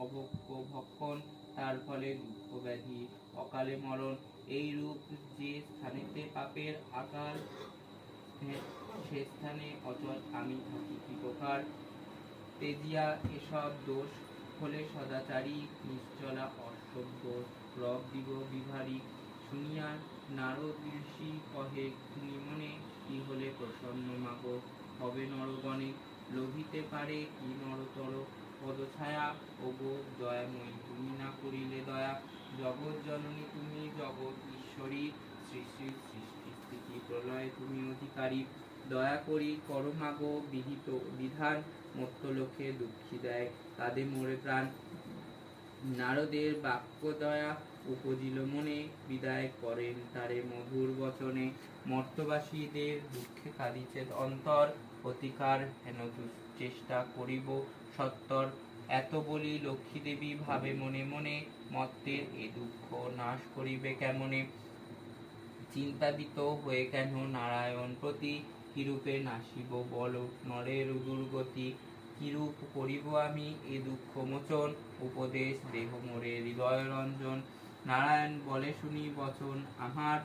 অভোগ্য ভক্ষণ, তার ফলে দুঃখ ব্যাধি, অকালে মরণ। এই রূপ যে স্থানেতে পাপের আকাল, সে স্থানে অচল আমি থাকি কি প্রকার। তেজিয়া এসব দোষ হলে সদাচারী, নিশ্চলা অসভ্য রব দিব বিভারী। শুনিয়া নারদ ঋষি কহে তুমি মনে, কি হলে প্রসন্ন মাগো হবে নরগণে। লোভিতে পারে কি নরতর পদছায়া, ওগো দয়াময়ী তুমি না করিলে দয়া। জগৎ জননী তুমি জগৎ ঈশ্বরী, সৃষ্টি সৃষ্টি স্থিতি প্রলয় তুমি অধিকারী। দয়া করি করো মাগো বিহিত বিধান, মর্ত্যলোকে দুঃখী দেয় কাঁদে মোরে প্রাণ। নারদের বাক্য দয়া উপজিল মনে, বিদায় করেন তারে মধুর বচনে। মর্ত্যবাসীদের দুঃখে কাঁদিছে অন্তর, প্রতিকার হেন চেষ্টা করিব সত্তর। এত বলি লক্ষ্মী দেবী ভাবে মনে মনে, মর্তের এ দুঃখ নাশ করিবে কেমনে। চিন্তাদিত হয়ে কেন নারায়ণ প্রতি, কিরূপে নাশিব বল নরের দুর্গতি। কিরূপ করিব আমি এ দুঃখ মোচন, উপদেশ দেহ মোরে হৃদয় রঞ্জন। নারায়ণ বলে শুনি বচন আমার,